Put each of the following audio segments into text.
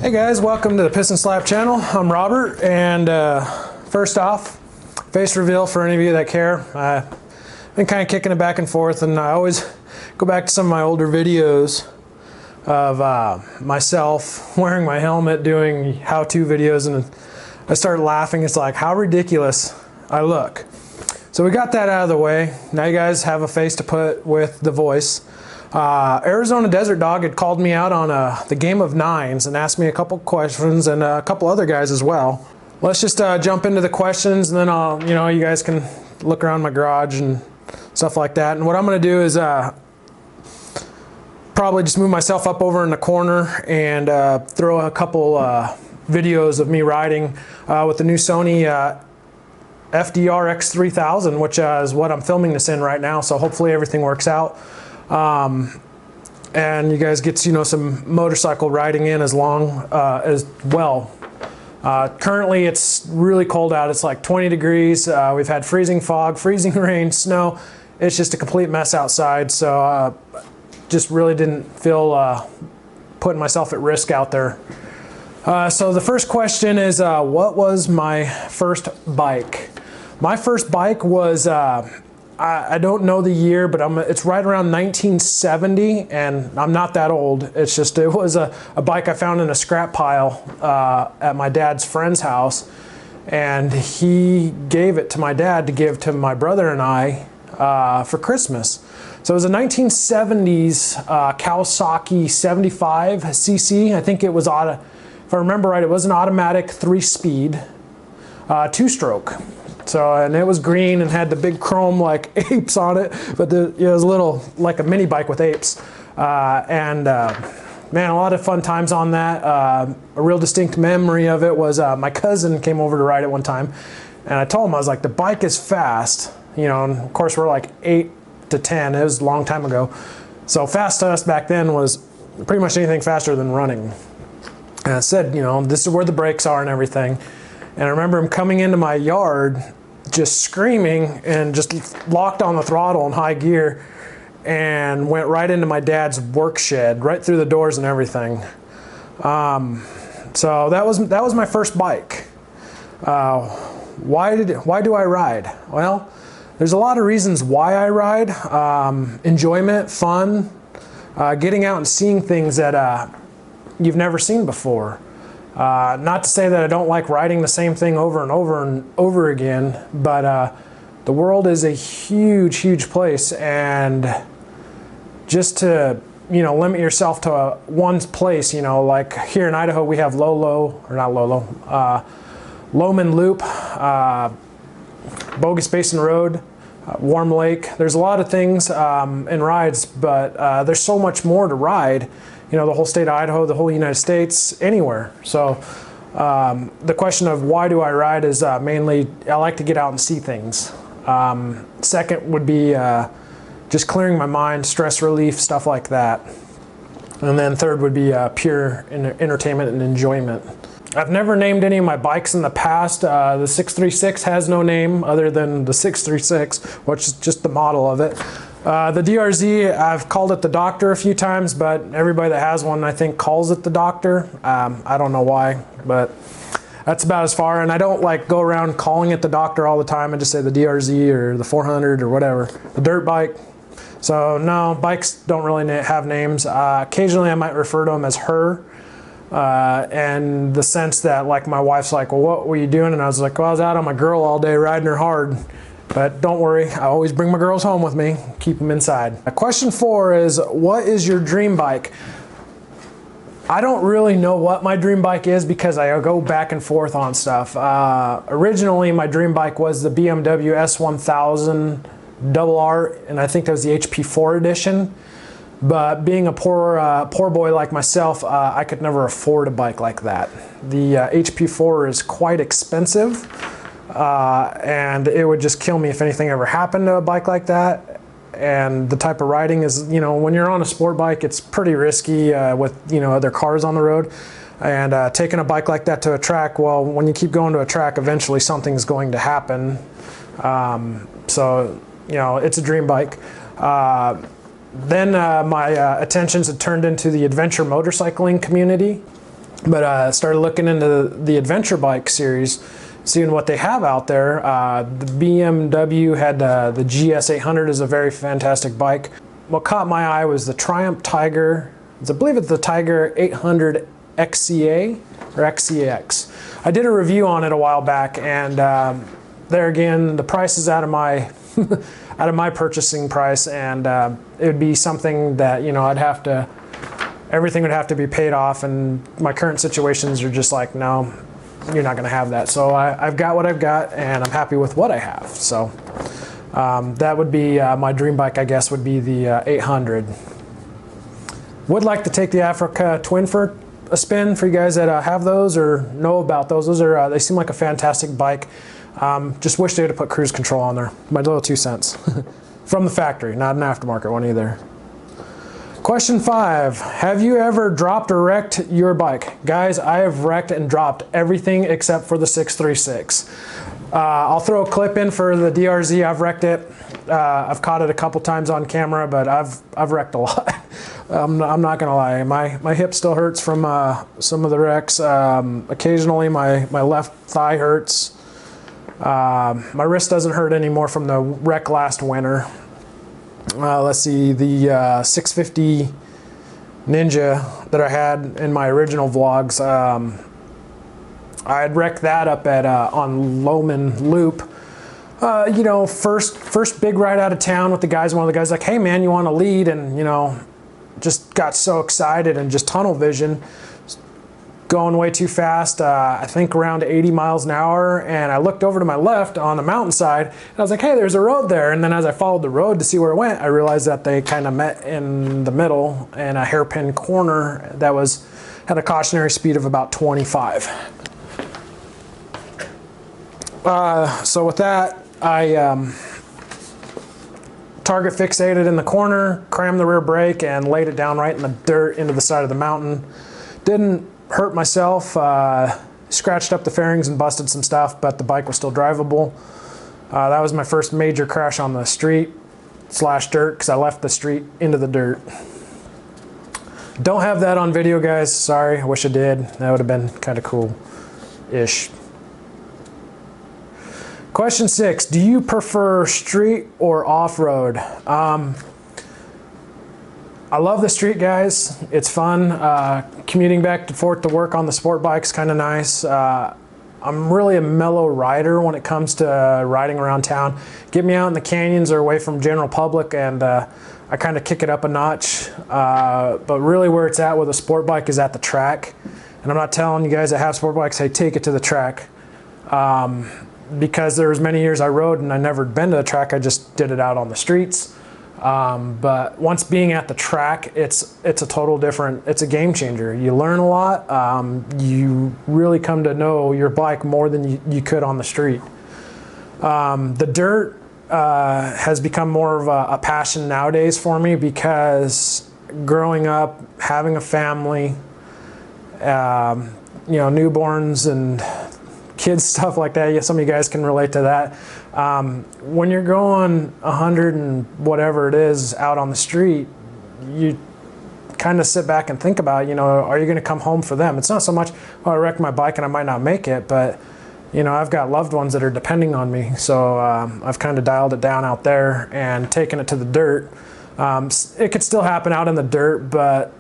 Hey guys, welcome to the Piston Slap channel. I'm Robert, and first off, face reveal for any of you that care. I've been kind of kicking it back and forth, and I always go back to some of my older videos of myself wearing my helmet doing how-to videos, and I started laughing. It's like how ridiculous I look. So we got that out of the way. Now you guys have a face to put with the voice. Arizona Desert Dog had called me out on the game of nines and asked me a couple questions, and a couple other guys as well. Let's just jump into the questions, and then you guys can look around my garage and stuff like that. And what I'm going to do is probably just move myself up over in the corner and throw a couple videos of me riding with the new Sony FDR X3000, which is what I'm filming this in right now. So hopefully everything works out. And you guys get to some motorcycle riding in as well. Currently it's really cold out. It's like 20 degrees. We've had freezing fog, freezing rain, snow. It's just a complete mess outside. So just really didn't feel putting myself at risk out there. So the first question is, what was my first bike? My first bike was I don't know the year, but it's right around 1970, and I'm not that old. It's just, it was a bike I found in a scrap pile at my dad's friend's house, and he gave it to my dad to give to my brother and I for Christmas. So it was a 1970s Kawasaki 75cc. I think it was, if I remember right, it was an automatic 3-speed, 2-stroke. So, and it was green and had the big chrome like apes on it, but it was a little like a mini bike with apes. Man, a lot of fun times on that. A real distinct memory of it was my cousin came over to ride it one time, and I told him, I was like, the bike is fast, and of course we're like 8 to 10. It was a long time ago. So fast to us back then was pretty much anything faster than running. And I said, this is where the brakes are and everything. And I remember him coming into my yard just screaming and just locked on the throttle in high gear and went right into my dad's work shed, right through the doors and everything. So that was my first bike. Why do I ride? Well, there's a lot of reasons why I ride. Enjoyment, fun, getting out and seeing things that you've never seen before. Not to say that I don't like riding the same thing over and over and over again, but the world is a huge, huge place, and just to limit yourself to one place, like here in Idaho we have Loman Loop, Bogus Basin Road, Warm Lake. There's a lot of things and rides, but there's so much more to ride. The whole state of Idaho, the whole United States, anywhere. So the question of why do I ride is mainly I like to get out and see things. Second would be just clearing my mind, stress relief, stuff like that. And then third would be pure entertainment and enjoyment. I've never named any of my bikes in the past. The 636 has no name other than the 636, which is just the model of it. The DRZ, I've called it the Doctor a few times, but everybody that has one I think calls it the Doctor. I don't know why, but that's about as far. And I don't like go around calling it the Doctor all the time. I just say the DRZ or the 400 or whatever, the dirt bike. So no, bikes don't really have names. Occasionally I might refer to them as her, and the sense that like my wife's like, well, what were you doing? And I was like, well, I was out on my girl all day riding her hard. But don't worry, I always bring my girls home with me, keep them inside. Question 4 is, what is your dream bike? I don't really know what my dream bike is because I go back and forth on stuff. Originally, my dream bike was the BMW S1000 RR, and I think that was the HP4 edition. But being a poor boy like myself, I could never afford a bike like that. The HP4 is quite expensive. And it would just kill me if anything ever happened to a bike like that. And the type of riding is, when you're on a sport bike, it's pretty risky with, other cars on the road. And taking a bike like that to a track, well, when you keep going to a track, eventually something's going to happen. So, it's a dream bike. Then my attentions had turned into the adventure motorcycling community. But started looking into the adventure bike series, seeing what they have out there. The BMW had the GS 800 is a very fantastic bike. What caught my eye was the Triumph Tiger. I believe it's the Tiger 800 XCA or XCX. I did a review on it a while back, and there again, the price is out of my out of my purchasing price, and it would be something that, you know, I'd have to, everything would have to be paid off, and my current situations are just like, no, you're not going to have that. So I've got what I've got, and I'm happy with what I have. So that would be my dream bike, I guess, would be the 800. Would like to take the Africa Twin for a spin for you guys that have those or know about those. Those are they seem like a fantastic bike. Just wish they would have put cruise control on there. My little 2 cents. From the factory, not an aftermarket one either. Question 5. Have you ever dropped or wrecked your bike? Guys, I have wrecked and dropped everything except for the 636. I'll throw a clip in for the DRZ. I've wrecked it. I've caught it a couple times on camera, but I've wrecked a lot. I'm not gonna lie. My hip still hurts from some of the wrecks. Occasionally my left thigh hurts. My wrist doesn't hurt anymore from the wreck last winter. Let's see, the 650 Ninja that I had in my original vlogs, I had wrecked that up at on Lowman Loop. You know, first big ride out of town with the guys. One of the guys like, hey man, you want to lead? And you know, just got so excited and just tunnel vision, going way too fast. I think around 80 miles an hour, and I looked over to my left on the mountainside, and I was like, hey, there's a road there. And then as I followed the road to see where it went, I realized that they kind of met in the middle in a hairpin corner that had a cautionary speed of about 25. So with that, I target fixated in the corner, crammed the rear brake, and laid it down right in the dirt into the side of the mountain. Didn't hurt myself, scratched up the fairings and busted some stuff, but the bike was still drivable. That was my first major crash on the street / dirt, because I left the street into the dirt. Don't have that on video, guys. Sorry, I wish I did. That would have been kind of cool-ish. Question 6, do you prefer street or off-road? I love the street, guys. It's fun. Commuting back and forth to work on the sport bike's kind of nice. I'm really a mellow rider when it comes to riding around town. Get me out in the canyons or away from general public, and I kind of kick it up a notch. But really where it's at with a sport bike is at the track. And I'm not telling you guys that have sport bikes, hey, take it to the track. Because there was many years I rode and I never been to the track, I just did it out on the streets. But once being at the track, it's a total different, it's a game changer. You learn a lot. You really come to know your bike more than you could on the street. The dirt has become more of a passion nowadays for me, because growing up, having a family, you know, newborns and kids, stuff like that. Yeah, some of you guys can relate to that. When you're going 100 and whatever it is out on the street, you kind of sit back and think about, you know, are you going to come home for them? It's not so much, oh, I wrecked my bike and I might not make it, but you know, I've got loved ones that are depending on me. So I've kind of dialed it down out there and taken it to the dirt. It could still happen out in the dirt, but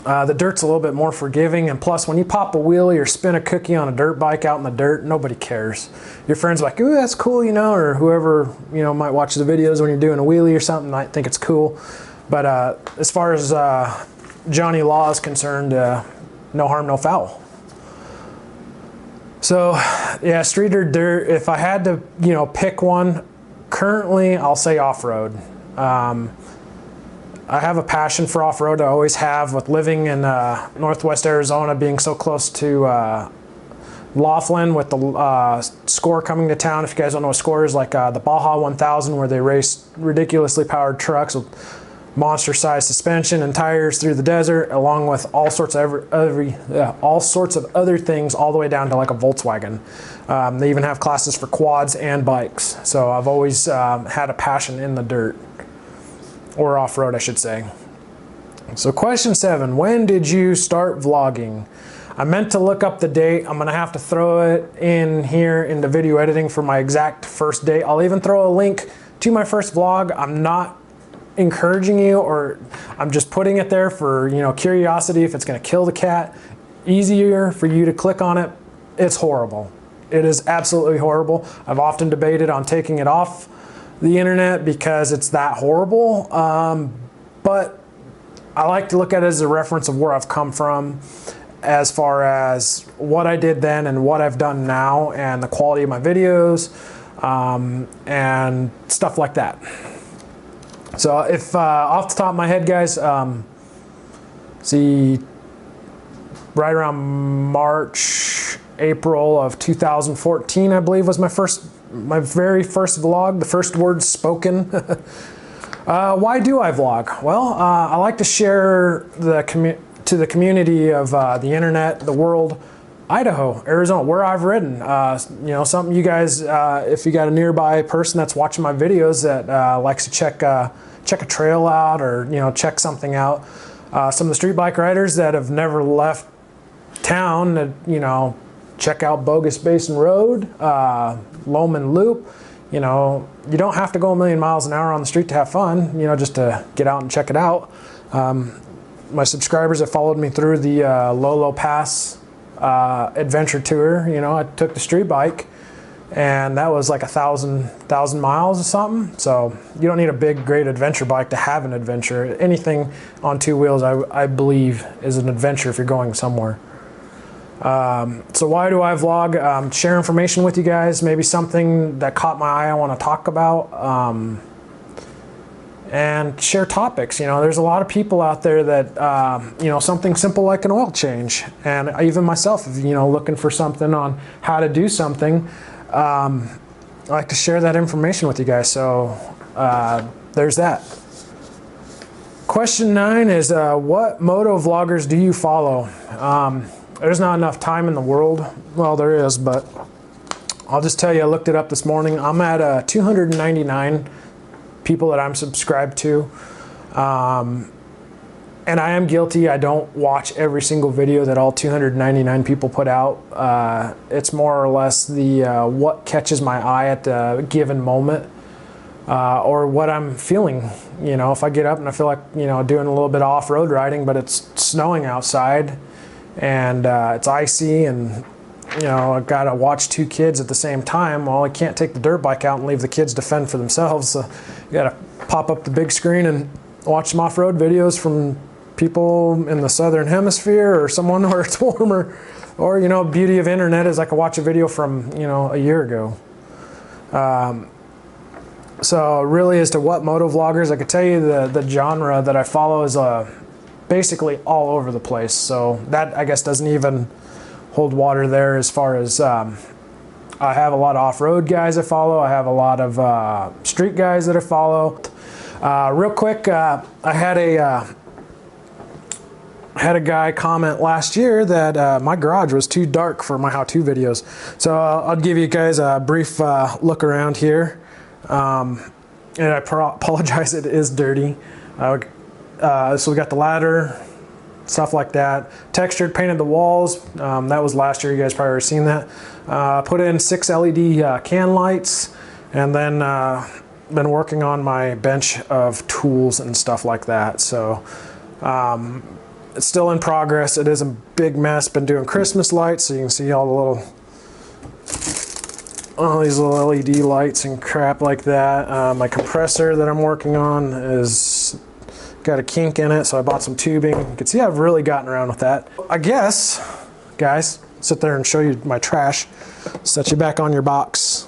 the dirt's a little bit more forgiving, and plus when you pop a wheelie or spin a cookie on a dirt bike out in the dirt, nobody cares. Your friends are like, ooh, that's cool, you know, or whoever, you know, might watch the videos when you're doing a wheelie or something, might think it's cool. But as far as Johnny Law is concerned, no harm, no foul. So yeah, street or dirt, if I had to, you know, pick one, currently I'll say off-road. I have a passion for off-road. I always have, with living in Northwest Arizona, being so close to Laughlin, with the Score coming to town. If you guys don't know what Score is, like the Baja 1000, where they race ridiculously powered trucks with monster-sized suspension and tires through the desert, along with all sorts of other things, all the way down to like a Volkswagen. They even have classes for quads and bikes. So I've always had a passion in the dirt. Or off-road, I should say. So question 7, when did you start vlogging? I meant to look up the date. I'm gonna have to throw it in here into video editing for my exact first date. I'll even throw a link to my first vlog. I'm not encouraging you, or I'm just putting it there for, you know, curiosity. If it's gonna kill the cat, easier for you to click on it. It's horrible. It is absolutely horrible. I've often debated on taking it off the internet because it's that horrible. But I like to look at it as a reference of where I've come from, as far as what I did then and what I've done now, and the quality of my videos, and stuff like that. So if off the top of my head, guys, see, right around March, April of 2014, I believe, was my very first vlog, the first words spoken. Why do I vlog? Well, I like to share to the community of the internet, the world, Idaho, Arizona, where I've ridden. You know, something you guys, if you got a nearby person that's watching my videos that likes to check a trail out, or, you know, check something out. Some of the street bike riders that have never left town, that, you know, check out Bogus Basin Road, Loman Loop. You know, you don't have to go a million miles an hour on the street to have fun, you know, just to get out and check it out. My subscribers have followed me through the Lolo Pass adventure tour. You know, I took the street bike, and that was like 1,000 miles or something. So you don't need a big, great adventure bike to have an adventure. Anything on two wheels, I believe, is an adventure if you're going somewhere. So why do I vlog? Share information with you guys, maybe something that caught my eye I want to talk about, and share topics. You know, there's a lot of people out there that, you know, something simple like an oil change, and even myself, you know, looking for something on how to do something, I like to share that information with you guys. So there's that. Question 9 is, what moto vloggers do you follow? There's not enough time in the world. Well, there is, but I'll just tell you, I looked it up this morning. I'm at 299 people that I'm subscribed to. And I am guilty. I don't watch every single video that all 299 people put out. It's more or less the what catches my eye at the given moment, or what I'm feeling. You know, if I get up and I feel like, you know, doing a little bit of off-road riding, but it's snowing outside, and it's icy, and, you know, I've got to watch 2 kids at the same time. Well, I can't take the dirt bike out and leave the kids to fend for themselves. So you got to pop up the big screen and watch some off-road videos from people in the southern hemisphere, or someone where it's warmer. Or, you know, beauty of internet is I can watch a video from, you know, a year ago. So really, as to what moto vloggers, I could tell you the genre that I follow is basically all over the place. So that, I guess, doesn't even hold water there, as far as I have a lot of off-road guys I follow. I have a lot of street guys that I follow. Real quick, I had a guy comment last year that my garage was too dark for my how-to videos. So I'll give you guys a brief look around here. And I apologize, it is dirty. So we got the ladder, stuff like that. Textured, painted the walls. That was last year. You guys probably already seen that. Put in 6 LED can lights, and then been working on my bench of tools and stuff like that. So it's still in progress. It is a big mess. Been doing Christmas lights, so you can see all these little LED lights and crap like that. My compressor that I'm working on is got a kink in it, so I bought some tubing. You can see I've really gotten around with that. I guess, guys, sit there and show you my trash. Set you back on your box.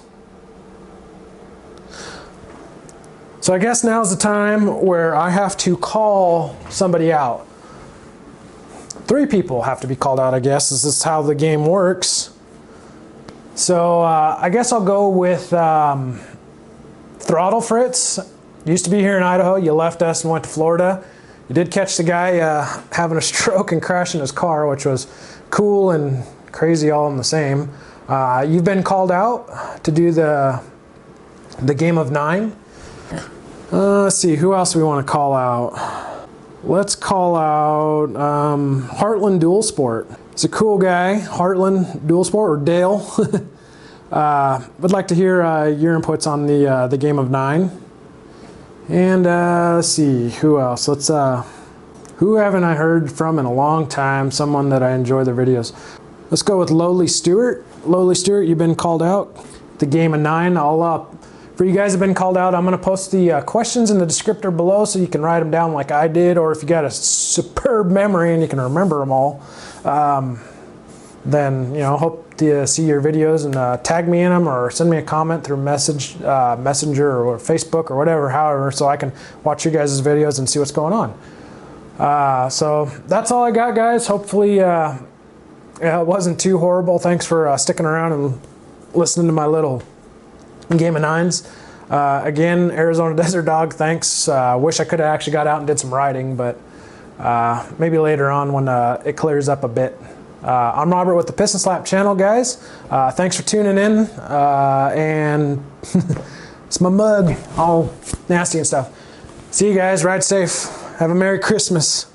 So I guess now's the time where I have to call somebody out. 3 people have to be called out, I guess. This is how the game works. So I guess I'll go with Throttle Fritz. Used to be here in Idaho. You left us and went to Florida. You did catch the guy having a stroke and crashing his car, which was cool and crazy all in the same. You've been called out to do the game of 9. Let's see, who else do we want to call out? let's call out Heartland Dual Sport. It's a cool guy, Heartland Dual Sport, or Dale. Would like to hear your inputs on the game of 9. And let's see, who else? Who haven't I heard from in a long time? Someone that I enjoy their videos. Let's go with Lowly Stewart. Lowly Stewart, you've been called out. The game of 9. For you guys have been called out, I'm going to post the questions in the descriptor below so you can write them down like I did, or if you got a superb memory and you can remember them all, then, you know, hope to see your videos and tag me in them or send me a comment through Messenger or Facebook or whatever, however, so I can watch your guys' videos and see what's going on. So that's all I got, guys. Hopefully it wasn't too horrible. Thanks for sticking around and listening to my little game of 9s. Again, Arizona Desert Dog, thanks. Wish I could have actually got out and did some riding, but maybe later on when it clears up a bit. I'm Robert with the Piston Slap channel, guys. Thanks for tuning in. And it's my mug, all nasty and stuff. See you guys. Ride safe. Have a Merry Christmas.